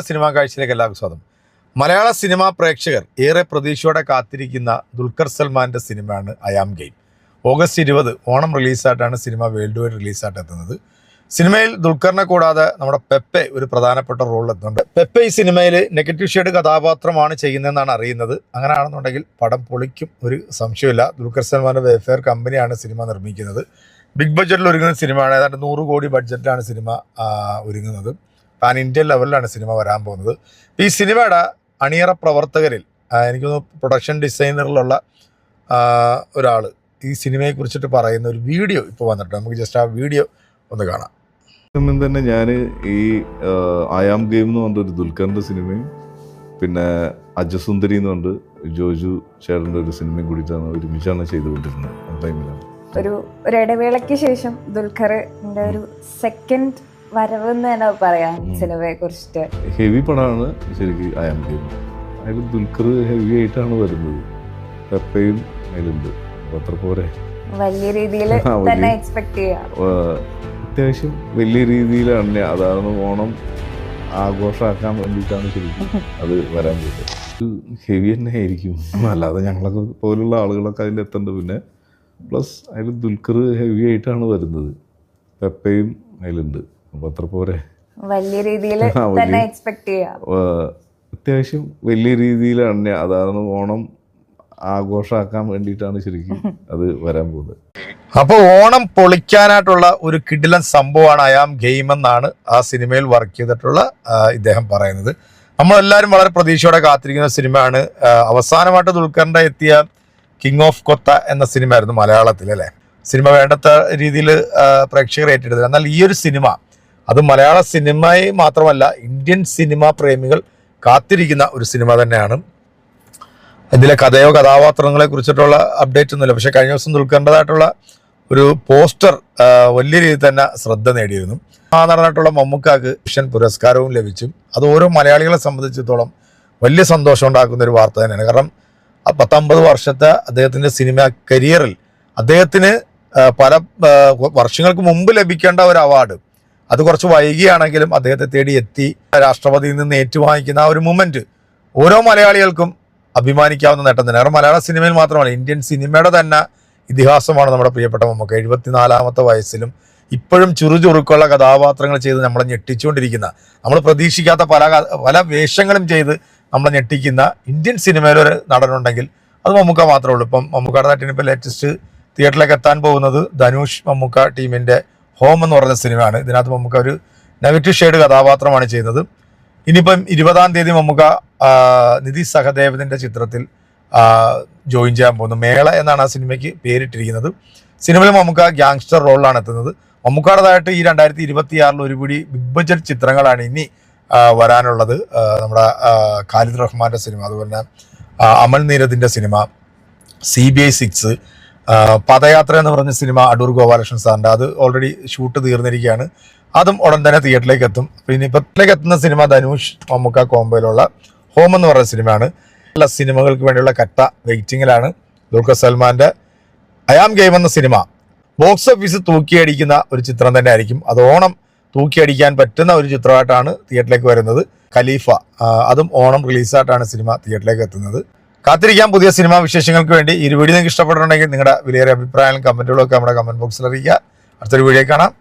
Cinema കാഴ്ചയിലേക്ക് എല്ലാവർക്കും സ്വാഗതം. മലയാള cinema പ്രേക്ഷകർ ഏറെ പ്രതീക്ഷയോടെ കാത്തിരിക്കുന്ന ദുൽഖർ സൽമാൻ്റെ സിനിമയാണ് I am game. August 20 Onam റിലീസായിട്ടാണ് സിനിമ വേൾഡ് വൈഡ് റിലീസായിട്ട് എത്തുന്നത്. സിനിമയിൽ ദുൽഖറിനെ കൂടാതെ നമ്മുടെ പെപ്പെ ഒരു പ്രധാനപ്പെട്ട റോളിലെത്തുന്നുണ്ട്. പെപ്പെ ഈ സിനിമയിൽ നെഗറ്റീവ് ഷെയ്ഡ് കഥാപാത്രമാണ് ചെയ്യുന്നതെന്നാണ് അറിയുന്നത്. അങ്ങനെയാണെന്നുണ്ടെങ്കിൽ പടം പൊളിക്കും, ഒരു സംശയമില്ല. ദുൽഖർ സൽമാൻ്റെ വെൽഫെയർ കമ്പനിയാണ് സിനിമ നിർമ്മിക്കുന്നത്. ബിഗ് ബഡ്ജറ്റിൽ ഒരുങ്ങുന്ന സിനിമയാണ്. ഏതാണ്ട് 100 കോടി ബഡ്ജറ്റിലാണ് സിനിമ ഒരുങ്ങുന്നത്. പാൻ ഇന്ത്യൻ ലെവലിലാണ് സിനിമ വരാൻ പോകുന്നത്. ഈ സിനിമയുടെ അണിയറ പ്രവർത്തകരിൽ എനിക്കൊന്ന് പ്രൊഡക്ഷൻ ഡിസൈനറിലുള്ള ഒരാൾ ഈ സിനിമയെ കുറിച്ചിട്ട് പറയുന്ന ഒരു വീഡിയോ ഇപ്പോൾ വന്നിട്ടുണ്ട്. നമുക്ക് ജസ്റ്റ് ആ വീഡിയോ ഒന്ന് കാണാം. തന്നെ ഞാൻ ഈ ഐ ആം ഗെയിം എന്ന് പറഞ്ഞൊരു ദുൽഖറിൻ്റെ സിനിമയും പിന്നെ അജസുന്ദരി എന്ന് പറഞ്ഞിട്ട് ജോജു ചേട്ടൻ്റെ ഒരു സിനിമയും കൂടിയിട്ടാണ് ഒരുമിച്ചാണ് ചെയ്തുകൊണ്ടിരുന്നത്. ആ ടൈമിലാണ് ഒരു ഇടവേളയ്ക്ക് ശേഷം ദുൽഖറിന്റെ ഒരു സെക്കൻഡ് വരവ് എന്ന് തന്നെ പറയാം സിനിമയെ കുറിച്ചിട്ട്. ഹെവി പടമാണ് ശരിക്കും ഐ ആം ഗെയിം. അതിൽ ദുൽഖർ ഹെവി ആയിട്ടാണ് വരുന്നത്. പെപ്പയും അതിലുണ്ട്. അപ്പോൾ അത്ര പോരെ, വലിയ രീതിയിൽ തന്നെ എക്സ്പെക്ട് ചെയ്യാം. അത്യാവശ്യം വലിയ രീതിയിലാണ്. അതാണ് ഓണം ആഘോഷമാക്കാൻ വേണ്ടിയിട്ടാണ് ശരിക്കും അത് വരാൻ പോകുന്നത്. ഹെവി തന്നെ ആയിരിക്കും, അല്ലാതെ ഞങ്ങളൊക്കെ പോലുള്ള ആളുകളൊക്കെ അതിലെത്തേണ്ട. പിന്നെ പ്ലസ് അതിൽ ദുൽഖർ ഹെവി ആയിട്ടാണ് വരുന്നത്. പെപ്പയും അതിലുണ്ട്. അപ്പോൾ അത്ര പോരെ, വലിയ രീതിയിൽ തന്നെ എക്സ്പെക്ട് ചെയ്യാം. അത്യാവശ്യം വലിയ രീതിയിലാണ്. അതാണ് ഓണം ആഘോഷമാക്കാൻ വേണ്ടിയിട്ടാണ് ശരിക്കും അത് വരാൻ പോകുന്നത്. അപ്പോൾ ഓണം പൊളിക്കാനായിട്ടുള്ള ഒരു കിടിലൻ സംഭവമാണ് ഐ ആം ഗെയിം എന്നാണ് ആ സിനിമയിൽ വർക്ക് ചെയ്തിട്ടുള്ള ഇദ്ദേഹം പറയുന്നത്. നമ്മളെല്ലാവരും വളരെ പ്രതീക്ഷയോടെ കാത്തിരിക്കുന്ന സിനിമയാണ്. അവസാനമായിട്ട് ദുൽഖറിൻ്റെ എത്തിയ കിങ് ഓഫ് കൊത്ത എന്ന സിനിമയായിരുന്നു മലയാളത്തിൽ, അല്ലേ? സിനിമ വേണ്ടത്ര രീതിയിൽ പ്രേക്ഷകർ ഏറ്റെടുത്തത്. എന്നാൽ ഈ ഒരു സിനിമ അത് മലയാള സിനിമയെ മാത്രമല്ല ഇന്ത്യൻ സിനിമാ പ്രേമികൾ കാത്തിരിക്കുന്ന ഒരു സിനിമ തന്നെയാണ്. ഇതിലെ കഥയോ കഥാപാത്രങ്ങളെ കുറിച്ചിട്ടുള്ള അപ്ഡേറ്റ് ഒന്നുമില്ല. പക്ഷേ കഴിഞ്ഞ ദിവസം ദുൽഖറിൻ്റെതായിട്ടുള്ള ഒരു പോസ്റ്റർ വലിയ രീതിയിൽ തന്നെ ശ്രദ്ധ നേടിയിരുന്നു. ആ നടനായിട്ടുള്ള മമ്മൂക്കാക്ക് വിഷൻ പുരസ്കാരവും ലഭിച്ചു. അത് ഓരോ മലയാളികളെ സംബന്ധിച്ചിടത്തോളം വലിയ സന്തോഷം ഉണ്ടാക്കുന്ന ഒരു വാർത്ത തന്നെയാണ്. കാരണം 19 വർഷത്തെ അദ്ദേഹത്തിൻ്റെ സിനിമ കരിയറിൽ അദ്ദേഹത്തിന് പല വർഷങ്ങൾക്ക് മുമ്പ് ലഭിക്കേണ്ട ഒരു അവാർഡ് അത് കുറച്ച് വൈകിയാണെങ്കിലും അദ്ദേഹത്തെ തേടി എത്തി. രാഷ്ട്രപതിയിൽ നിന്ന് ഏറ്റുവാങ്ങിക്കുന്ന ആ ഒരു മൊമെന്റ് ഓരോ മലയാളികൾക്കും അഭിമാനിക്കാവുന്ന നേട്ടം തന്നെ. കാരണം മലയാള സിനിമയിൽ മാത്രമല്ല ഇന്ത്യൻ സിനിമയുടെ തന്നെ ഇതിഹാസമാണ് നമ്മുടെ പ്രിയപ്പെട്ട മമ്മൂക്ക. 74-ാമത്തെ വയസ്സിലും ഇപ്പോഴും ചുറുചുറുക്കുള്ള കഥാപാത്രങ്ങൾ ചെയ്ത് നമ്മളെ ഞെട്ടിച്ചുകൊണ്ടിരിക്കുന്ന, നമ്മൾ പ്രതീക്ഷിക്കാത്ത പല വേഷങ്ങളും ചെയ്ത് നമ്മളെ ഞെട്ടിക്കുന്ന ഇന്ത്യൻ സിനിമയിലൊരു നടനുണ്ടെങ്കിൽ അത് മമ്മൂക്ക മാത്രമേ ഉള്ളൂ. ഇപ്പം മമ്മൂക്കയുടെ നാട്ടിന് ഇപ്പോൾ ലേറ്റസ്റ്റ് തിയേറ്ററിലേക്ക് എത്താൻ പോകുന്നത് ധനുഷ് മമ്മൂക്ക ടീമിൻ്റെ ഹോം എന്ന് പറയുന്ന സിനിമയാണ്. ഇതിനകത്ത് മമ്മൂക്ക ഒരു നെഗറ്റീവ് ഷെയ്ഡ് കഥാപാത്രമാണ് ചെയ്യുന്നത്. ഇനിയിപ്പം 20-ാം തീയതി മമ്മൂക്ക നിധി സഹദേവന്റെ ചിത്രത്തിൽ ജോയിൻ ചെയ്യാൻ പോകുന്നു. മേള എന്നാണ് ആ സിനിമയ്ക്ക് പേരിട്ടിരിക്കുന്നത്. സിനിമയിൽ മമ്മൂക്ക ഗ്യാങ്സ്റ്റർ റോളിലാണ് എത്തുന്നത്. മമ്മൂക്കയുടേതായിട്ട് ഈ 2026 ഒരുപിടി ബിഗ് ബഡ്ജറ്റ് ചിത്രങ്ങളാണ് ഇനി വരാനുള്ളത്. നമ്മുടെ ഖാലിദ് റഹ്മാൻ്റെ സിനിമ, അതുപോലെ തന്നെ അമൽ നീരദിൻ്റെ സിനിമ, CBI 6, പദയാത്ര എന്ന് പറഞ്ഞ സിനിമ അടൂർ ഗോപാലകൃഷ്ണൻ സാറിൻ്റെ, അത് ഓൾറെഡി ഷൂട്ട് തീർന്നിരിക്കുകയാണ്. അതും ഉടൻ തന്നെ തിയേറ്ററിലേക്ക് എത്തും. പിന്നെ ഇപ്പത്തിലേക്ക് എത്തുന്ന സിനിമ ധനുഷ് മമ്മൂക്ക കോംബോയിലുള്ള ഹോം എന്ന് പറയുന്ന സിനിമയാണ്. എല്ലാ സിനിമകൾക്ക് വേണ്ടിയുള്ള കട്ട വെയിറ്റിങ്ങിലാണ് ദുൽഖർ സൽമാൻ്റെ ഐ ആം ഗെയിം എന്ന സിനിമ. ബോക്സ് ഓഫീസ് തൂക്കിയടിക്കുന്ന ഒരു ചിത്രം തന്നെ ആയിരിക്കും. അത് ഓണം തൂക്കിയടിക്കാൻ പറ്റുന്ന ഒരു ചിത്രമായിട്ടാണ് തിയേറ്ററിലേക്ക് വരുന്നത്. ഖലീഫ, അതും ഓണം റിലീസായിട്ടാണ് സിനിമ തിയേറ്ററിലേക്ക് എത്തുന്നത്. കാത്തിരിക്കാൻ പുതിയ സിനിമാ വിശേഷങ്ങൾക്ക് വേണ്ടി ഈ വീഡിയോ നിങ്ങൾക്ക് ഇഷ്ടപ്പെട്ടിട്ടുണ്ടെങ്കിൽ നിങ്ങളുടെ വിലയേറിയ അഭിപ്രായങ്ങളും കമൻറ്റുകളൊക്കെ നമ്മുടെ കമൻറ്റ് ബോക്സിൽ അറിയിക്കുക. അടുത്തൊരു വീഡിയോ കാണാം.